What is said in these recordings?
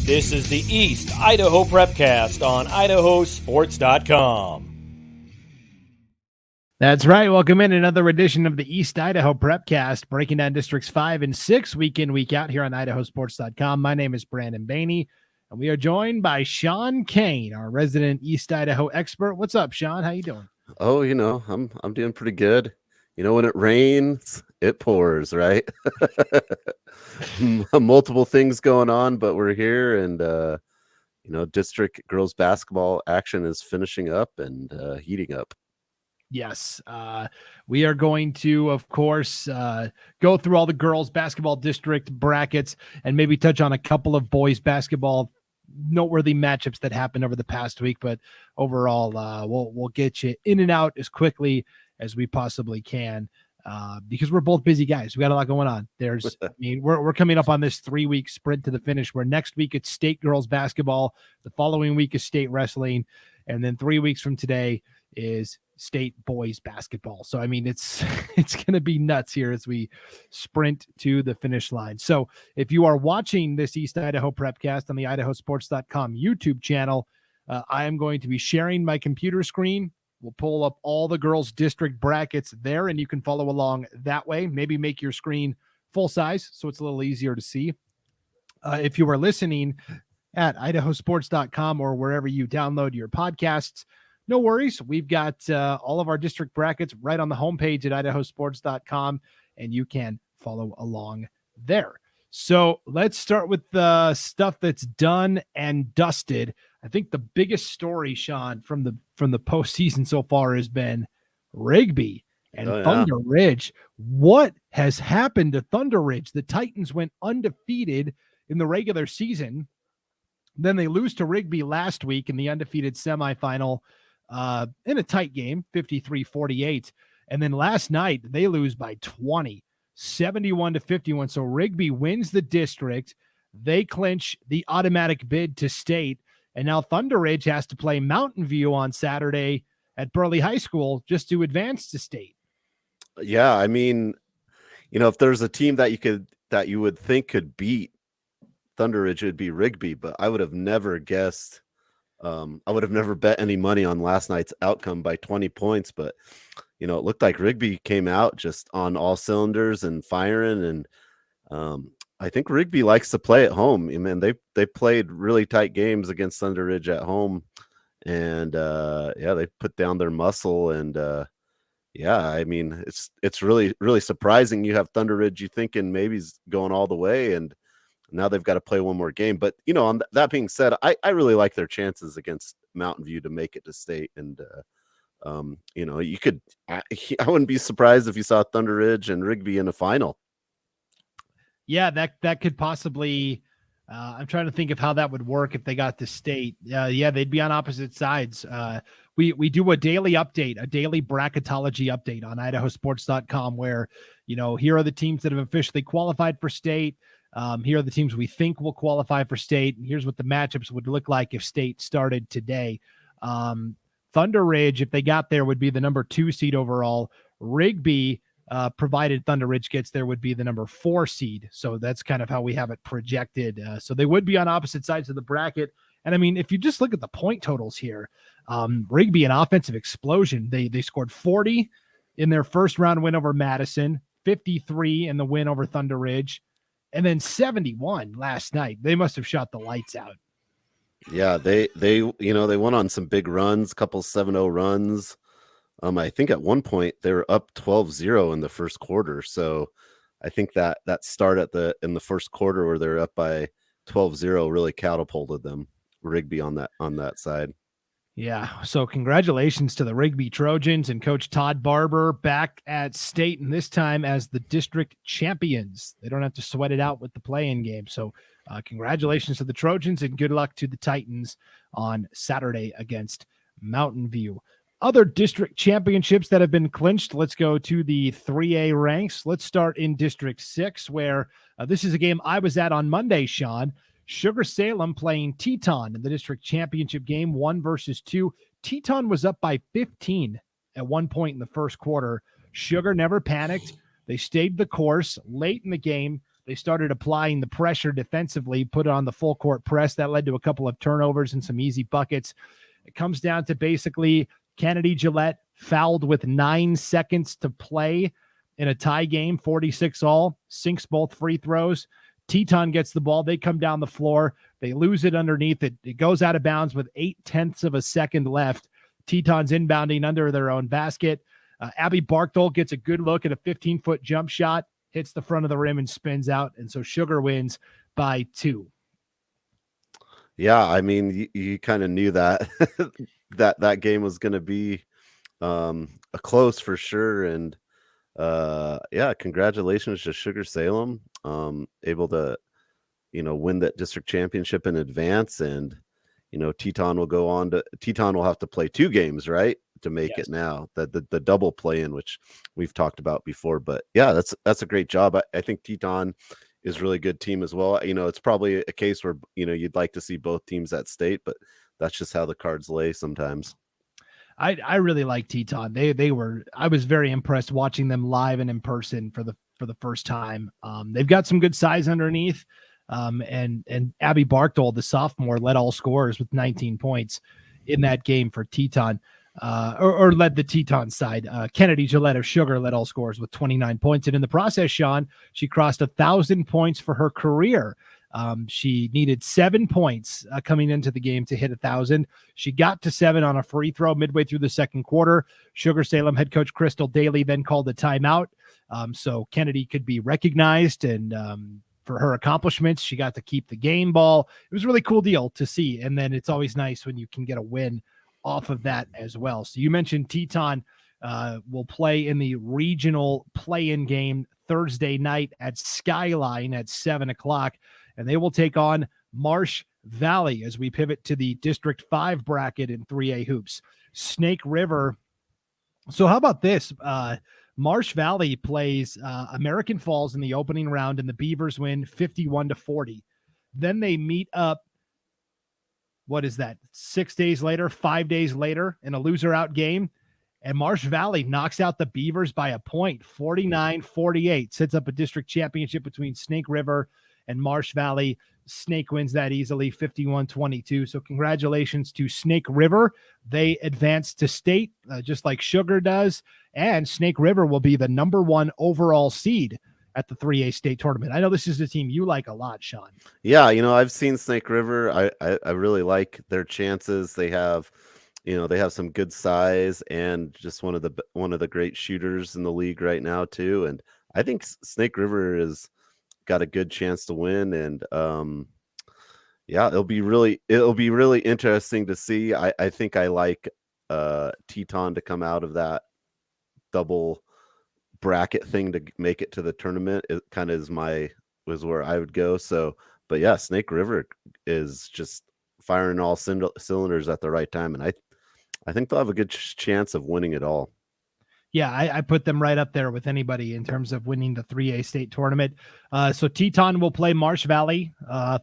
This is the East Idaho Prepcast on IdahoSports.com. That's right. Welcome in another edition of the East Idaho Prepcast, breaking down Districts 5 and 6 week in, week out here on IdahoSports.com. My name is Brandon Baney, and we are joined by Sean Kane, our resident East Idaho expert. What's up, Sean? How you doing? Oh, I'm doing pretty good. When it rains, it pours, right? Multiple things going on, but we're here, and district girls basketball action is finishing up and heating up. Yes, we are going to, of course, go through all the girls basketball district brackets and maybe touch on a couple of boys basketball noteworthy matchups that happened over the past week. But overall, we'll get you in and out as quickly as we possibly can because we're both busy guys. We got a lot going on. We're coming up on this 3-week sprint to the finish where next week it's state girls basketball. The following week is state wrestling. And then 3 weeks from today is state boys basketball. So, it's going to be nuts here as we sprint to the finish line. So if you are watching this East Idaho Prepcast on the IdahoSports.com YouTube channel, I am going to be sharing my computer screen. We'll pull up all the girls district brackets there, and you can follow along that way. Maybe make your screen full size so it's a little easier to see. If you are listening at IdahoSports.com or wherever you download your podcasts, no worries. We've got all of our district brackets right on the homepage at IdahoSports.com, and you can follow along there. So let's start with the stuff that's done and dusted. I think the biggest story, Sean, from the postseason so far has been Rigby and Thunder Ridge. What has happened to Thunder Ridge? The Titans went undefeated in the regular season. Then they lose to Rigby last week in the undefeated semifinal in a tight game, 53-48. And then last night they lose by 20, 71-51. So Rigby wins the district. They clinch the automatic bid to state. And now Thunder Ridge has to play Mountain View on Saturday at Burley High School just to advance to state. Yeah, if there's a team that you would think could beat Thunder Ridge, it would be Rigby, but I would have never guessed. I would have never bet any money on last night's outcome by 20 points, but it looked like Rigby came out just on all cylinders and firing. And I think Rigby likes to play at home. They played really tight games against Thunder Ridge at home, and they put down their muscle. And it's really, really surprising. You have Thunder Ridge, you thinking maybe he's going all the way, and now they've got to play one more game. But, on that being said, I really like their chances against Mountain View to make it to state. And, you could, I wouldn't be surprised if you saw Thunder Ridge and Rigby in a final. Yeah, that could possibly, I'm trying to think of how that would work if they got to state. They'd be on opposite sides. We do a daily update, a daily bracketology update on IdahoSports.com where, here are the teams that have officially qualified for state. Here are the teams we think will qualify for state, and here's what the matchups would look like if state started today. Thunder Ridge, if they got there, would be the number 2 seed overall. Rigby, provided Thunder Ridge gets there, would be the number 4 seed. So that's kind of how we have it projected. So they would be on opposite sides of the bracket. And if you just look at the point totals here, Rigby, an offensive explosion. They scored 40 in their first round win over Madison, 53 in the win over Thunder Ridge, and then 71 last night. They must have shot the lights out. Yeah, they went on some big runs, couple 7-0 runs. I think at one point they were up 12-0 in the first quarter. So I think that start in the first quarter where they're up by 12-0 really catapulted them, Rigby on that side. Yeah, so congratulations to the Rigby Trojans and Coach Todd Barber back at state, and this time as the district champions. They don't have to sweat it out with the play-in game. So congratulations to the Trojans and good luck to the Titans on Saturday against Mountain View. Other district championships that have been clinched. Let's go to the 3A ranks. Let's start in District 6, where this is a game I was at on Monday, Sean. Sugar-Salem playing Teton in the district championship game, 1 versus 2. Teton was up by 15 at one point in the first quarter. Sugar never panicked. They stayed the course late in the game. They started applying the pressure defensively, put it on the full court press. That led to a couple of turnovers and some easy buckets. It comes down to basically Kennedy Gillette fouled with 9 seconds to play in a tie game, 46 all, sinks both free throws. Teton gets the ball. They come down the floor. They lose it underneath. It goes out of bounds with 0.8 of a second left. Teton's inbounding under their own basket. Abby Barkdole gets a good look at a 15-foot jump shot, hits the front of the rim and spins out. And so Sugar wins by 2. Yeah, I mean, you kind of knew that that game was going to be a close for sure. And yeah, congratulations to Sugar-Salem, able to, win that district championship in advance. And, Teton will have to play 2 games, right, to make it now, the double play-in, which we've talked about before. But yeah, that's a great job. I think Teton is a really good team as well. It's probably a case where, you'd like to see both teams at state, but that's just how the cards lay sometimes. I really like Teton. I was very impressed watching them live and in person for the first time. They've got some good size underneath. And Abby Barkdole, the sophomore, led all scorers with 19 points in that game for Teton, or led the Teton side. Kennedy Gillette of Sugar led all scorers with 29 points. And in the process, Sean, she crossed 1,000 points for her career. She needed 7 points coming into the game to hit 1,000. She got to 7 on a free throw midway through the second quarter. Sugar-Salem head coach Crystal Daly then called a timeout, so Kennedy could be recognized, and for her accomplishments, she got to keep the game ball. It was a really cool deal to see, and then it's always nice when you can get a win off of that as well. So you mentioned Teton will play in the regional play-in game Thursday night at Skyline at 7 o'clock. And they will take on Marsh Valley as we pivot to the District 5 bracket in 3A hoops. Snake River. So how about this? Marsh Valley plays American Falls in the opening round, and the Beavers win 51-40. Then they meet up, 5 days later in a loser-out game, and Marsh Valley knocks out the Beavers by a point, 49-48. Sets up a district championship between Snake River and Marsh Valley. Snake wins that easily, 51-22. So congratulations to Snake River. They advance to state just like Sugar does, and Snake River will be the number 1 overall seed at the 3A state tournament. I know this is a team you like a lot, Sean. Yeah, I've seen Snake River. I really like their chances. They have some good size and just one of the great shooters in the league right now too. And I think Snake River is got a good chance to win, and yeah, it'll be really interesting to see. I think I like Teton to come out of that double bracket thing to make it to the tournament. It kind of was where I would go. So, but yeah, Snake River is just firing all cylinders at the right time, and I think they'll have a good chance of winning it all. Yeah, I put them right up there with anybody in terms of winning the 3A state tournament. So Teton will play Marsh Valley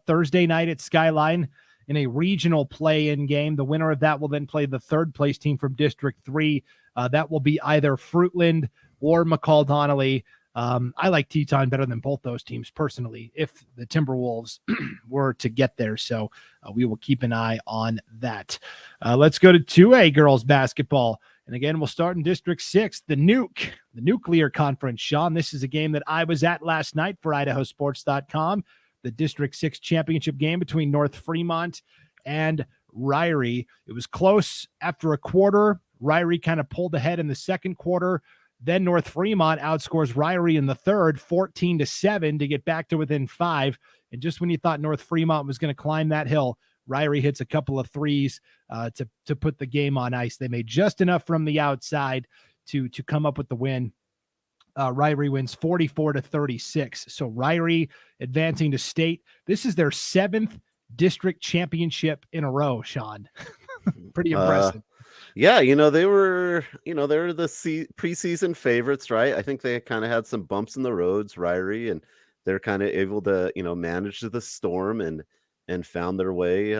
Thursday night at Skyline in a regional play-in game. The winner of that will then play the third-place team from District 3. That will be either Fruitland or McCall Donnelly. I like Teton better than both those teams personally if the Timberwolves were to get there. So we will keep an eye on that. Let's go to 2A girls basketball. And again, we'll start in District 6, the Nuclear Conference. Sean, this is a game that I was at last night for IdahoSports.com, the District 6 championship game between North Fremont and Ririe. It was close after a quarter. Ririe kind of pulled ahead in the second quarter. Then North Fremont outscores Ririe in the third, 14-7 to get back to within 5. And just when you thought North Fremont was going to climb that hill, Ririe hits a couple of threes to put the game on ice. They made just enough from the outside to come up with the win. Ririe wins 44-36. So Ririe advancing to state. This is their 7th district championship in a row, Sean. Pretty impressive. Yeah, they were the preseason favorites, right? I think they kind of had some bumps in the roads, Ririe, and they're kind of able to, manage the storm and found their way,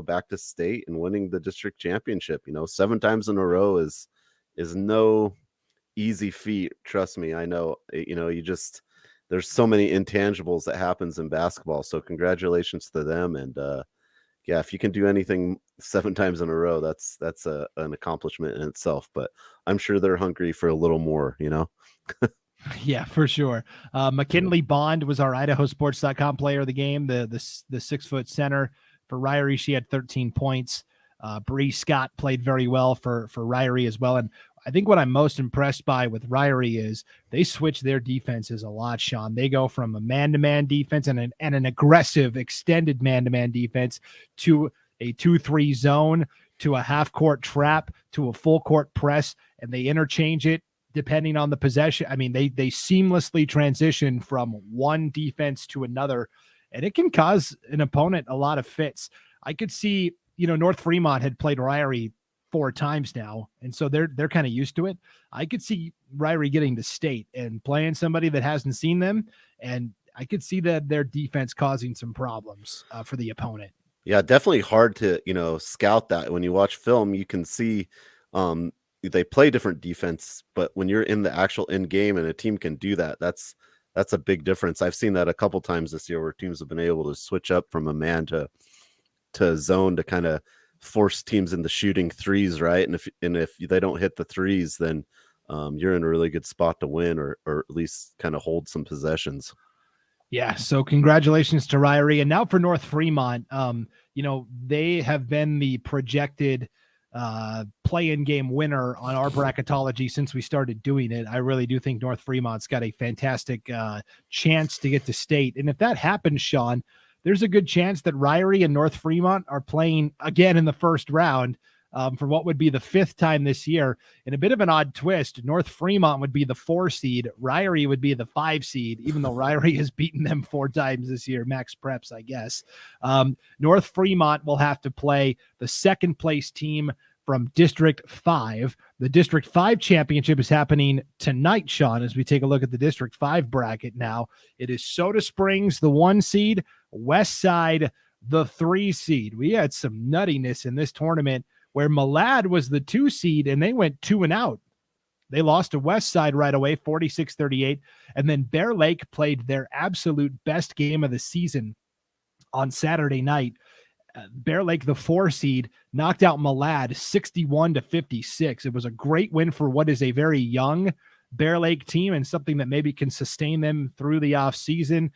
back to state and winning the district championship. 7 times in a row is no easy feat. Trust me, I know. there's so many intangibles that happens in basketball. So congratulations to them. And yeah, if you can do anything 7 times in a row, that's an accomplishment in itself. But I'm sure they're hungry for a little more, you know? Yeah, for sure. McKinley Bond was our IdahoSports.com player of the game, the 6-foot center for Ririe. She had 13 points. Bree Scott played very well for Ririe as well. And I think what I'm most impressed by with Ririe is they switch their defenses a lot, Sean. They go from a man-to-man defense and an aggressive extended man-to-man defense to a 2-3 zone, to a half-court trap, to a full-court press, and they interchange it depending on the possession. I mean, they seamlessly transition from one defense to another, and it can cause an opponent a lot of fits. I could see, North Fremont had played Ririe 4 times now, and so they're kind of used to it. I could see Ririe getting to state and playing somebody that hasn't seen them, and I could see that their defense causing some problems for the opponent. Yeah, definitely hard to, scout that. When you watch film, you can see they play different defense, but when you're in the actual end game and a team can do that, that's a big difference. I've seen that a couple times this year where teams have been able to switch up from a man to zone to kind of force teams into shooting threes, right? And if they don't hit the threes, then you're in a really good spot to win or at least kind of hold some possessions. Yeah, so congratulations to Ririe. And now for North Fremont, they have been the projected play-in game winner on our bracketology since we started doing it. I really do think North Fremont's got a fantastic chance to get to state. And if that happens, Sean, there's a good chance that Ririe and North Fremont are playing again in the first round for what would be the 5th time this year. In a bit of an odd twist, North Fremont would be the 4 seed. Ririe would be the 5 seed, even though Ririe has beaten them 4 times this year. Max Preps, I guess. North Fremont will have to play the 2nd place team from District 5. The District 5 championship is happening tonight, Sean, as we take a look at the District 5 bracket now. It is Soda Springs, the 1 seed, West Side, the 3 seed. We had some nuttiness in this tournament where Malad was the 2 seed and they went 2-0. They lost to West Side right away, 46-38. And then Bear Lake played their absolute best game of the season on Saturday night. Bear Lake, the 4 seed, knocked out Malad 61-56. It was a great win for what is a very young Bear Lake team and something that maybe can sustain them through the offseason.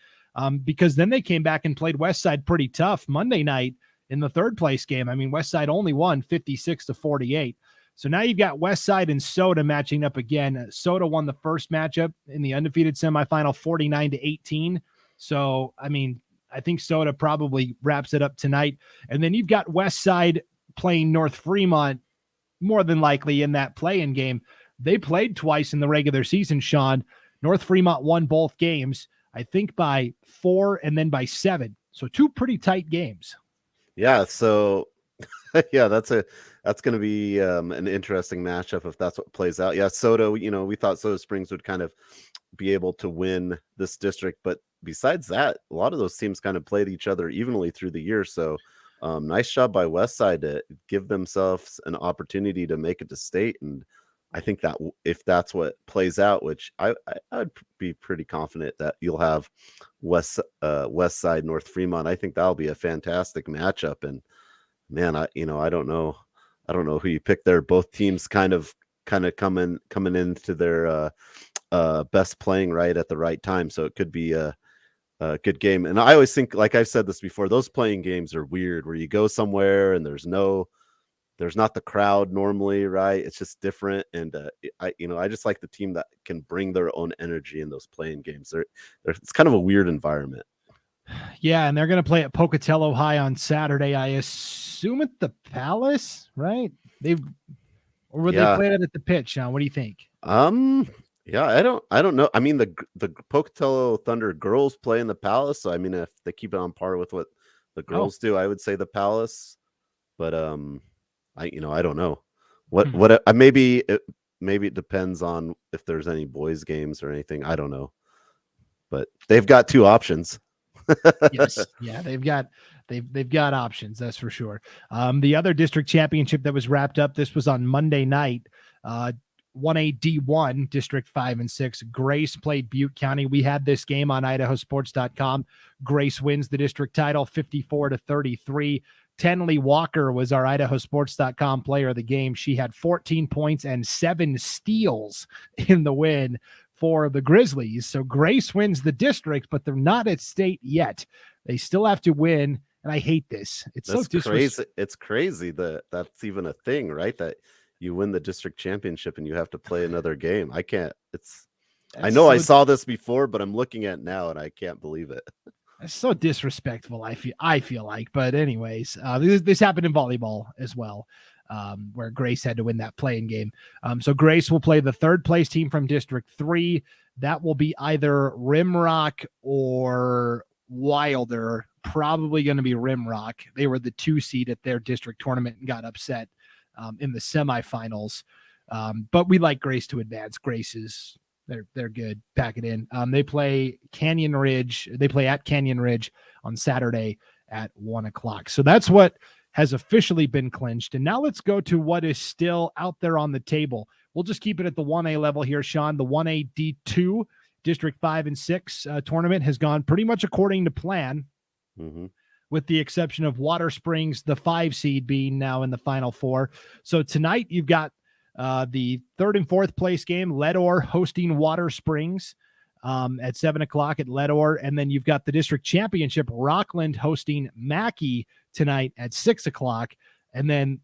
Because then they came back and played West Side pretty tough Monday night in the 3rd place game. I mean, West Side only won 56-48. So now you've got West Side and Soda matching up again. Soda won the first matchup in the undefeated semifinal 49-18. So, I mean, I think Soda probably wraps it up tonight. And then you've got West Side playing North Fremont more than likely in that play-in game. They played twice in the regular season, Sean. North Fremont won both games, I think by 4 and then by 7. So 2 pretty tight games. Yeah, so yeah, that's going to be an interesting matchup if that's what plays out. Yeah, Soda, we thought Soda Springs would kind of be able to win this district, but besides that, a lot of those teams kind of played each other evenly through the year. So nice job by Westside to give themselves an opportunity to make it to state. And I think that if that's what plays out, which I'd be pretty confident that you'll have West Side North Fremont. I think that'll be a fantastic matchup. And man, I don't know who you pick there. Both teams kind of coming into their best playing right at the right time. So it could be a good game. And I always think, like I've said this before, those playing games are weird where you go somewhere and there's not the crowd normally, right? It's just different. And I just like the team that can bring their own energy in those playing games. It's kind of a weird environment. Yeah, and they're going to play at Pocatello High on Saturday. I assume at the Palace, right? They play it at the pitch now? What do you think? Yeah, I don't know. I mean, the Pocatello Thunder girls play in the Palace. So I mean, if they keep it on par with what the girls do, I would say the Palace. But I don't know what maybe it depends on if there's any boys games or anything. I don't know, but they've got 2 options. Yes, yeah, they've got options, that's for sure. The other district championship that was wrapped up, this was on Monday night. 1A D1, District 5 and 6. Grace played Butte County. We had this game on IdahoSports.com. Grace wins the district title 54-33. Tenley Walker was our IdahoSports.com player of the game. She had 14 points and 7 steals in the win for the Grizzlies. So Grace wins the district, but they're not at state yet. They still have to win. And I hate this. That's so crazy. It's crazy that that's even a thing, right? That you win the district championship and you have to play another game. I can't. I know I saw this before, but I'm looking at it now and I can't believe it. It's so disrespectful. I feel like, but anyways, this happened in volleyball as well, where Grace had to win that playing game. So Grace will play the third place team from District 3. That will be either Rimrock or Wilder. Probably going to be Rimrock. They were the 2 seed at their district tournament and got upset in the semifinals. But we like Grace to advance. Grace is they're good. Pack it in. They play Canyon Ridge. They play at Canyon Ridge on Saturday at 1:00. So that's what has officially been clinched. And now let's go to what is still out there on the table. We'll just keep it at the 1A level here, Sean. The 1A D2 District 5 and 6 tournament has gone pretty much according to plan. Mm-hmm. With the exception of Water Springs, the 5 seed being now in the Final Four. So tonight you've got the 3rd and 4th place game, Leadore hosting Water Springs at 7:00 at Leadore. And then you've got the district championship, Rockland hosting Mackey tonight at 6:00. And then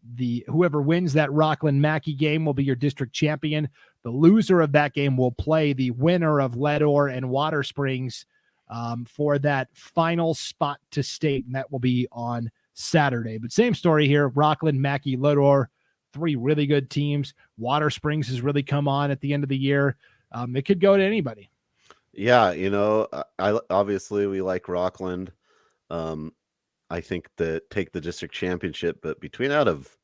whoever wins that Rockland Mackey game will be your district champion. The loser of that game will play the winner of Leadore and Water Springs for that final spot to state, and that will be on Saturday. But same story here, Rockland, Mackey, Leadore, 3 really good teams. Water Springs has really come on at the end of the year. It could go to anybody. Yeah, I obviously we like Rockland. I think that take the district championship, but between out of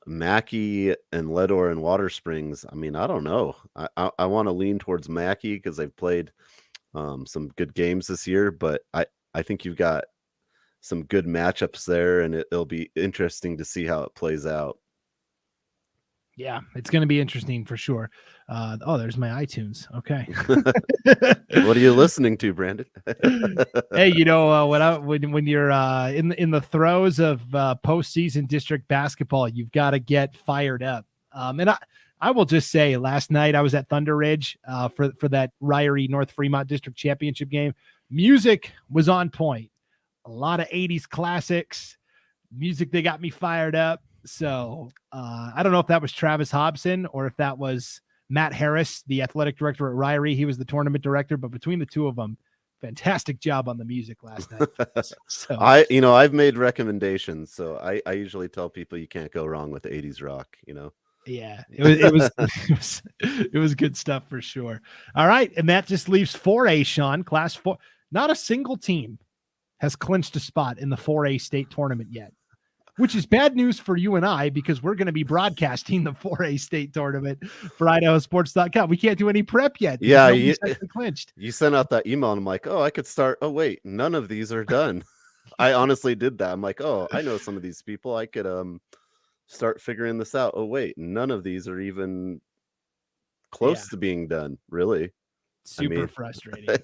Mackey and Leadore and Water Springs, I mean, I don't know. I want to lean towards Mackey because they've played some good games this year, but I think you've got some good matchups there, and it'll be interesting to see how it plays out. Yeah, it's going to be interesting for sure. There's my iTunes. Okay. What are you listening to, Brandon? Hey, when you're in the throes of postseason district basketball, you've got to get fired up. And I will just say, last night I was at Thunder Ridge for that Ririe North Fremont District Championship game. Music was on point. A lot of 80s classics. Music that got me fired up. So I don't know if that was Travis Hobson or if that was Matt Harris, the athletic director at Ririe. He was the tournament director, but between the two of them, fantastic job on the music last night. So I've made recommendations, so I usually tell people you can't go wrong with 80s rock, Yeah, it was good stuff for sure. All right, and that just leaves 4A, Sean, Class 4. Not a single team has clinched a spot in the 4A state tournament yet, which is bad news for you and I because we're going to be broadcasting the 4A state tournament for IdahoSports.com. We can't do any prep yet. Yeah, clinched. You sent out that email, and I'm like, I could start. Oh, wait, none of these are done. I honestly did that. I'm like, I know some of these people. I could start figuring this out. Oh, wait, none of these are even close to being done, really. Super frustrating.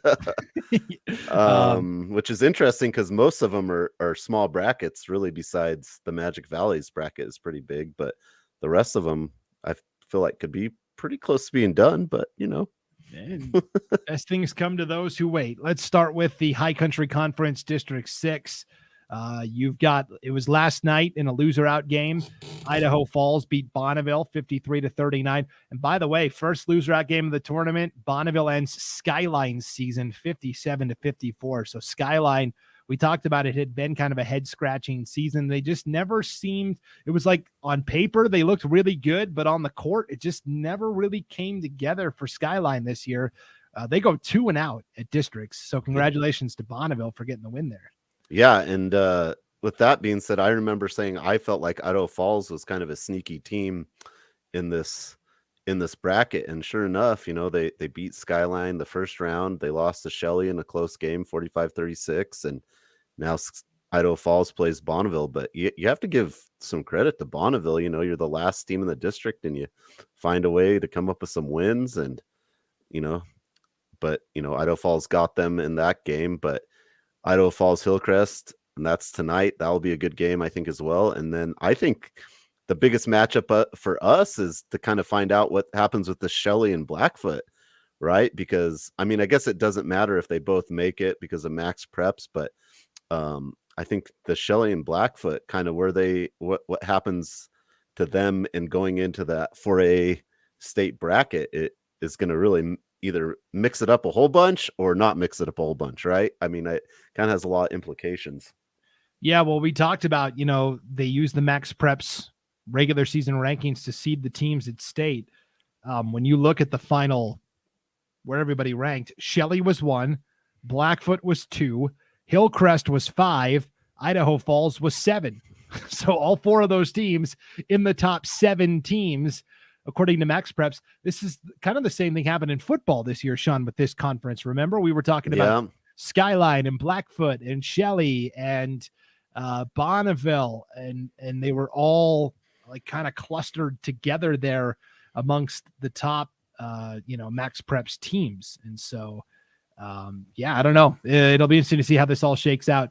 Which is interesting because most of them are small brackets, really, besides the Magic Valley's bracket is pretty big, but the rest of them I feel like could be pretty close to being done, but And as things come to those who wait. Let's start with the High Country Conference District 6. It was last night in a loser out game. Idaho Falls beat Bonneville 53-39. And by the way, first loser out game of the tournament, Bonneville ends Skyline's season 57-54. So Skyline, we talked about it, had been kind of a head scratching season. They just never seemed, it was like on paper, they looked really good, but on the court, it just never really came together for Skyline this year. They go 2-0 at districts. So congratulations to Bonneville for getting the win there. Yeah, and with that being said, I remember saying I felt like Idaho Falls was kind of a sneaky team in this bracket, and sure enough, they beat Skyline the first round. They lost to Shelley in a close game, 45-36, and now Idaho Falls plays Bonneville, but you have to give some credit to Bonneville. You know, you're the last team in the district, and you find a way to come up with some wins, and but Idaho Falls got them in that game. But Idaho Falls Hillcrest, and that's tonight. That will be a good game, I think, as well. And then I think the biggest matchup for us is to kind of find out what happens with the Shelley and Blackfoot, right? Because I mean, I guess it doesn't matter if they both make it because of max preps, but I think the Shelley and Blackfoot kind of what happens to them in going into that 4A state bracket, it is going to really either mix it up a whole bunch or not mix it up a whole bunch, right? I mean, it kind of has a lot of implications. Yeah, well, we talked about, they use the max preps regular season rankings to seed the teams at state. When you look at the final where everybody ranked, Shelley was 1, Blackfoot was 2, Hillcrest was 5, Idaho Falls was 7. So all 4 of those teams in the top 7 teams, according to max preps. This is kind of the same thing happened in football this year, Sean, with this conference. Remember, we were talking about Skyline and Blackfoot and Shelley and Bonneville, and they were all like kind of clustered together there amongst the top max preps teams. And so I don't know, it'll be interesting to see how this all shakes out.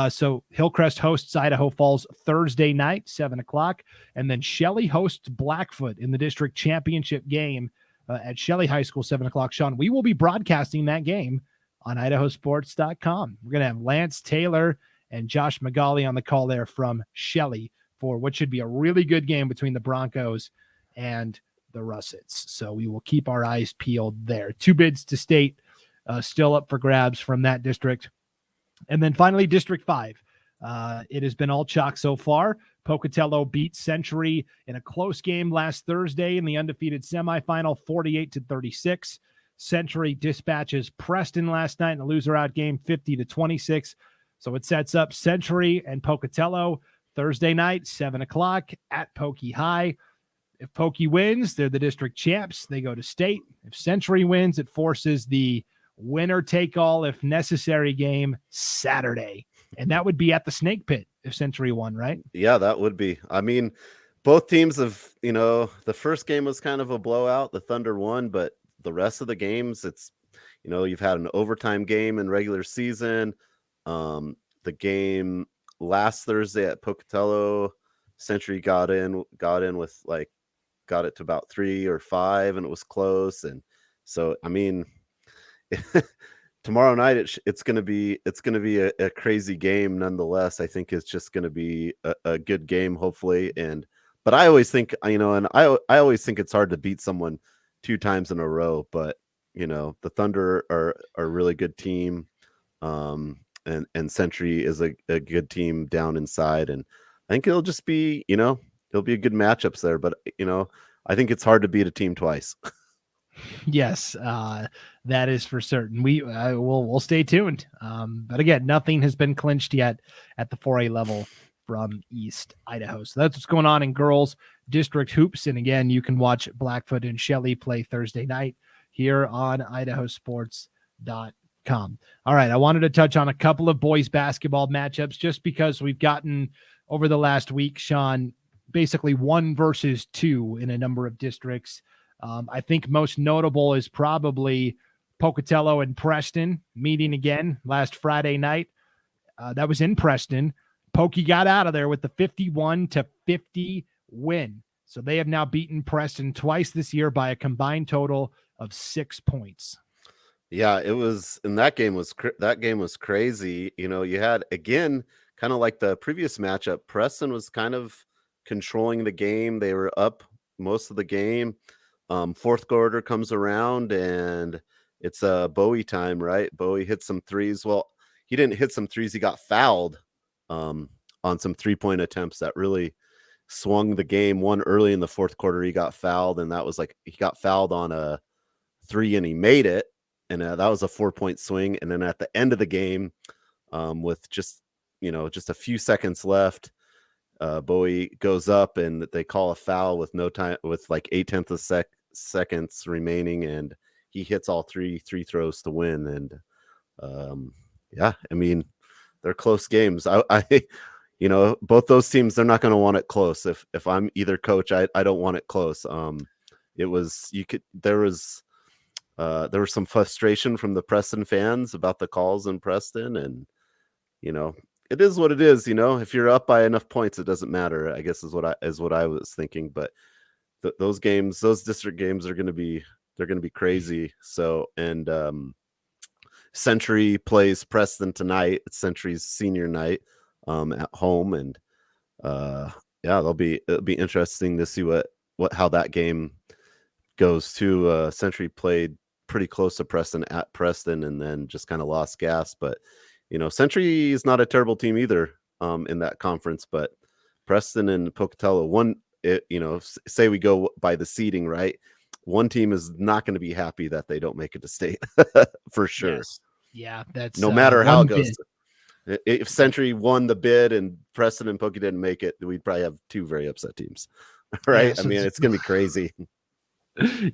So Hillcrest hosts Idaho Falls Thursday night 7:00, and then Shelley hosts Blackfoot in the district championship game at Shelley High School 7:00. Sean, we will be broadcasting that game on IdahoSports.com. We're going to have Lance Taylor and Josh McGauley on the call there from Shelley for what should be a really good game between the Broncos and the Russets. So we will keep our eyes peeled there. 2 bids to state still up for grabs from that district. And then finally, District 5. It has been all chalk so far. Pocatello beat Century in a close game last Thursday in the undefeated semifinal, 48-36. Century dispatches Preston last night in a loser-out game, 50-26. So it sets up Century and Pocatello Thursday night, 7:00 at Pokey High. If Pokey wins, they're the district champs. They go to state. If Century wins, it forces the winner-take-all, if necessary, game Saturday. And that would be at the Snake Pit if Century won, right? Yeah, that would be. I mean, both teams have, the first game was kind of a blowout. The Thunder won, but the rest of the games, it's, you've had an overtime game in regular season. The game last Thursday at Pocatello, Century got in with got it to about 3 or 5, and it was close. And so, I mean, tomorrow night it's going to be a crazy game nonetheless. I think it's just going to be a good game, hopefully. But I always think, I always think it's hard to beat someone 2 times in a row, but the Thunder are a really good team. And Century is a good team down inside, and I think it'll just be, it'll be a good matchups there. But I think it's hard to beat a team twice. Yes, that is for certain. We'll stay tuned. But again, nothing has been clinched yet at the 4A level from East Idaho. So that's what's going on in girls district hoops. And again, you can watch Blackfoot and Shelley play Thursday night here on IdahoSports.com. All right, I wanted to touch on a couple of boys basketball matchups just because we've gotten over the last week, Sean, basically 1 versus 2 in a number of districts. I think most notable is probably Pocatello and Preston meeting again last Friday night. That was in Preston. Pokey got out of there with the 51-50 win. So they have now beaten Preston twice this year by a combined total of 6 points. Yeah, it was, and that game was crazy. You had, again, kind of like the previous matchup, Preston was kind of controlling the game. They were up most of the game. Fourth quarter comes around and it's Bowie time, right? Bowie hit some threes. Well, he didn't hit some threes. He got fouled on some 3-point attempts that really swung the game. One early in the fourth quarter, he got fouled, and that was he got fouled on a 3 and he made it. And that was a 4-point swing. And then at the end of the game, with just a few seconds left, Bowie goes up and they call a foul with no time, with 0.8 of seconds remaining, and he hits all 3 free throws to win. And I mean, they're close games. I both those teams, they're not going to want it close. If I'm either coach, I don't want it close. There was some frustration from the Preston fans about the calls in Preston, and it is what it is. If you're up by enough points, it doesn't matter, I guess is what I was thinking. But those district games are going to be crazy. So, and Century plays Preston tonight. It's Century's senior night at home, and it'll be interesting to see how that game goes too. Century played pretty close to Preston at Preston, and then just kind of lost gas. But Century is not a terrible team either in that conference. But Preston and Pocatello, say we go by the seeding, right? One team is not going to be happy that they don't make it to state for sure. Yes. Yeah, that's no matter how it goes. If Century won the bid and Preston and Pokey didn't make it, we'd probably have two very upset teams, right? Yeah, so it's going to be crazy.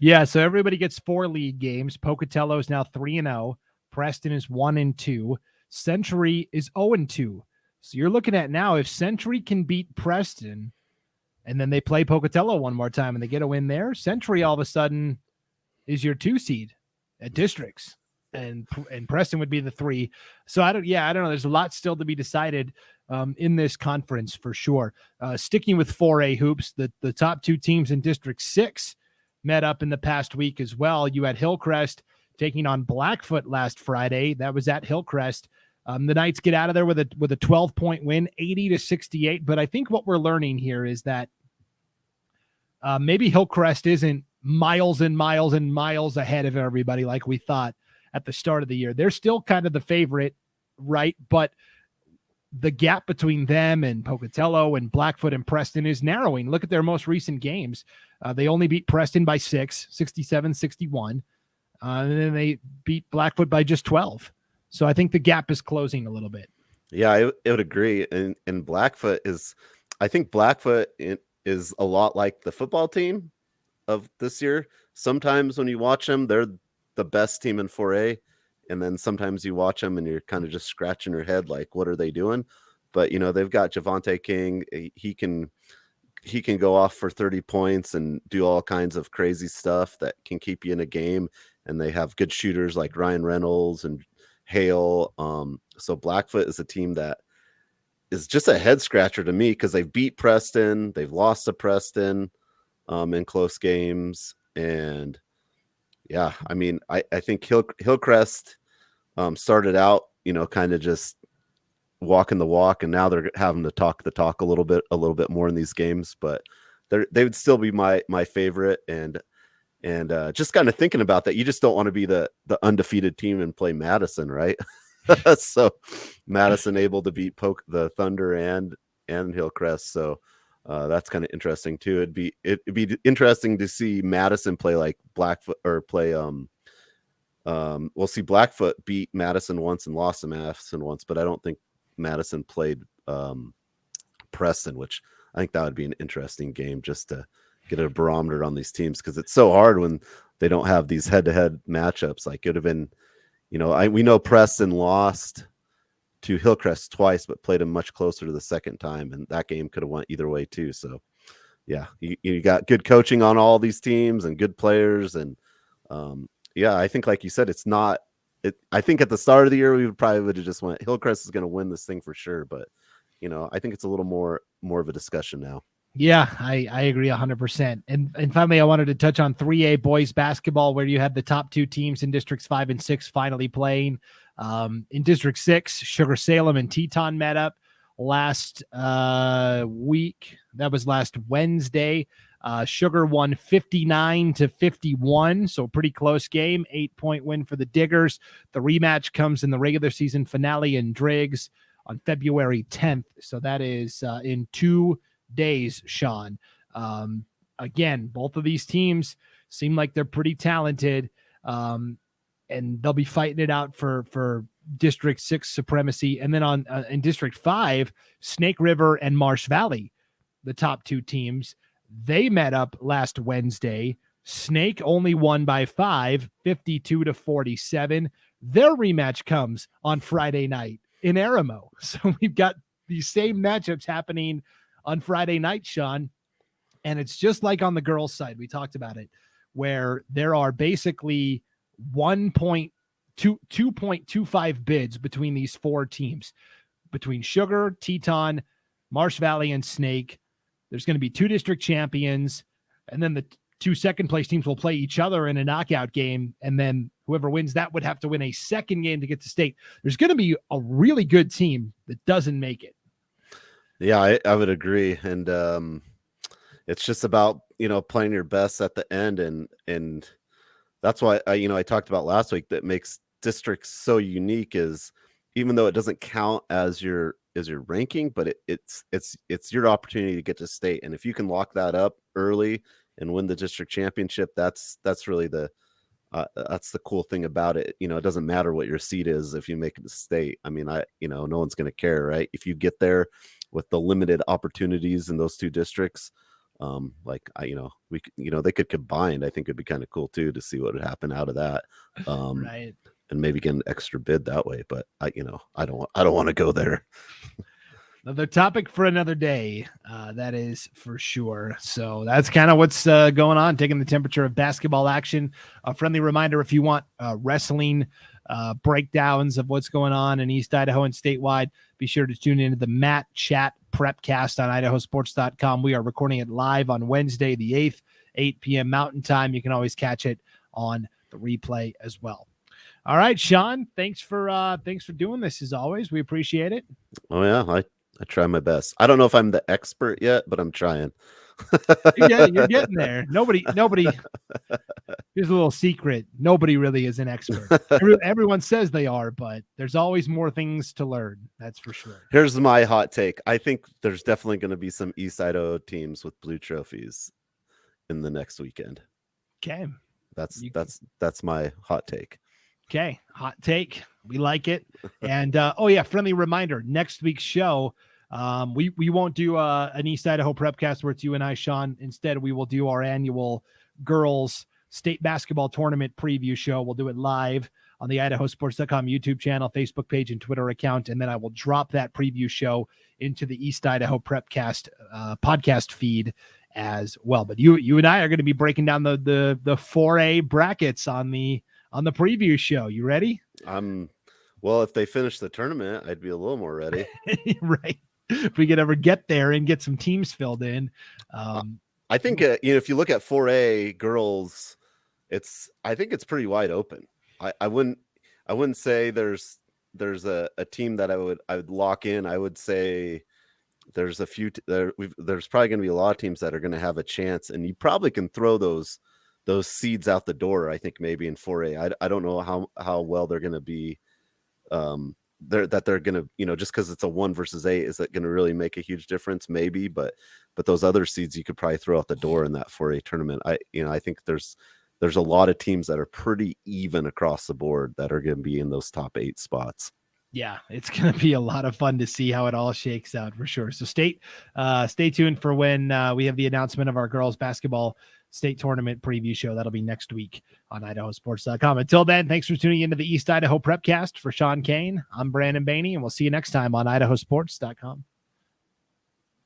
Yeah, so everybody gets 4 league games. Pocatello is now 3-0. Preston is 1-2. Century is 0-2. So you're looking at now, if Century can beat Preston and then they play Pocatello one more time and they get a win there, Century all of a sudden is your 2 seed at districts, and Preston would be the 3. So I don't know. There's a lot still to be decided in this conference for sure. Sticking with 4A hoops, the top 2 teams in District 6 met up in the past week as well. You had Hillcrest taking on Blackfoot last Friday. That was at Hillcrest. The Knights get out of there with a 12-point win, 80-68. But I think what we're learning here is that maybe Hillcrest isn't miles and miles and miles ahead of everybody like we thought at the start of the year. They're still kind of the favorite, right? But the gap between them and Pocatello and Blackfoot and Preston is narrowing. Look at their most recent games. They only beat Preston by 6, 67-61. And then they beat Blackfoot by just 12. So I think the gap is closing a little bit. Yeah, I would agree. And Blackfoot is a lot like the football team of this year. Sometimes when you watch them, they're the best team in 4A. And then sometimes you watch them and you're kind of just scratching your head like, what are they doing? But, they've got Javante King. He can go off for 30 points and do all kinds of crazy stuff that can keep you in a game. And they have good shooters like Ryan Reynolds and Hale. So Blackfoot is a team that is just a head scratcher to me because they've beat Preston. They've lost to Preston in close games. And yeah, I think Hillcrest started out, kind of just walking the walk, and now they're having to talk the talk a little bit more in these games. But they would still be my favorite. And just kind of thinking about that, you just don't want to be the undefeated team and play Madison, right? So Madison able to beat the Thunder and Hillcrest. So that's kind of interesting too. It'd be interesting to see Madison play like Blackfoot, or play we'll see Blackfoot beat Madison once and lost to Madison once, but I don't think Madison played Preston, which I think that would be an interesting game just to get a barometer on these teams, because it's so hard when they don't have these head-to-head matchups. Like, it would have been, we know Preston lost to Hillcrest twice, but played them much closer to the second time, and that game could have went either way too. So yeah, you got good coaching on all these teams and good players. And I think, like you said, I think at the start of the year, we would have just went, Hillcrest is going to win this thing for sure. But, I think it's a little more of a discussion now. Yeah, I agree 100%. And finally, I wanted to touch on 3A boys basketball, where you had the top 2 teams in districts 5 and 6 finally playing. In District 6, Sugar-Salem and Teton met up last week. That was last Wednesday. Sugar won 59-51, so pretty close game. 8-point win for the Diggers. The rematch comes in the regular season finale in Driggs on February 10th. So that is in 2 days, Sean. Again, both of these teams seem like they're pretty talented, and they'll be fighting it out for District 6 supremacy. And then in District 5, Snake River and Marsh Valley, the top 2 teams, they met up last Wednesday. Snake only won by 5, 52-47. Their rematch comes on Friday night in Aramo. So we've got these same matchups happening on Friday night, Sean. And it's just like on the girls' side, we talked about it, where there are basically 2.25 bids between these four teams, between Sugar, Teton, Marsh Valley, and Snake. There's going to be 2 district champions, and then the 2 second-place teams will play each other in a knockout game, and then whoever wins that would have to win a second game to get to state. There's going to be a really good team that doesn't make it. Yeah, I would agree. And it's just about, playing your best at the end. And that's why I talked about last week that makes districts so unique is even though it doesn't count as your ranking, but it's your opportunity to get to state. And if you can lock that up early and win the district championship, that's really that's the cool thing about it. It doesn't matter what your seed is if you make it to state. I mean, no one's going to care, right? If you get there with the limited opportunities in those 2 districts, they could combine. I think it'd be kind of cool too to see what would happen out of that. Right. And maybe get an extra bid that way. But I don't want to go there. Another topic for another day. That is for sure. So that's kind of what's going on, taking the temperature of basketball action. A friendly reminder, if you want wrestling breakdowns of what's going on in East Idaho and statewide, be sure to tune into the Matt Chat Prepcast on IdahoSports.com. We are recording it live on Wednesday, the 8th, 8 p.m. Mountain Time. You can always catch it on the replay as well. All right, Sean, thanks for doing this as always. We appreciate it. Oh yeah, I try my best. I don't know if I'm the expert yet, but I'm trying. Yeah, you're getting there. Nobody. Here's a little secret. Nobody really is an expert. Everyone says they are, but there's always more things to learn. That's for sure. Here's my hot take. I think there's definitely going to be some East Idaho teams with blue trophies in the next weekend. Okay. That's my hot take. Okay. Hot take. We like it. And friendly reminder, next week's show, we won't do an East Idaho Prepcast where it's you and I, Sean. Instead, we will do our annual girls state basketball tournament preview show. We'll do it live on the IdahoSports.com YouTube channel, Facebook page, and Twitter account. And then I will drop that preview show into the East Idaho Prepcast podcast feed as well. But you and I are going to be breaking down the 4A brackets on the preview show. You ready? Well, if they finish the tournament, I'd be a little more ready. Right. If we could ever get there and get some teams filled in. I think, if you look at 4A girls, I think it's pretty wide open. I wouldn't say there's a team that I would lock in. I would say there's a few there's probably going to be a lot of teams that are going to have a chance, and you probably can throw those seeds out the door. I think maybe in 4A, I don't know how well they're going to be. They're going to, just because it's a 1 versus 8, is that going to really make a huge difference? Maybe, but those other seeds you could probably throw out the door in that 4A tournament. I think there's a lot of teams that are pretty even across the board that are going to be in those top 8 spots. Yeah, it's going to be a lot of fun to see how it all shakes out for sure. So stay tuned for when we have the announcement of our girls basketball state tournament preview show. That'll be next week on IdahoSports.com. Until then, thanks for tuning into the East Idaho Prepcast. For Sean Kane, I'm Brandon Baney, and we'll see you next time on IdahoSports.com.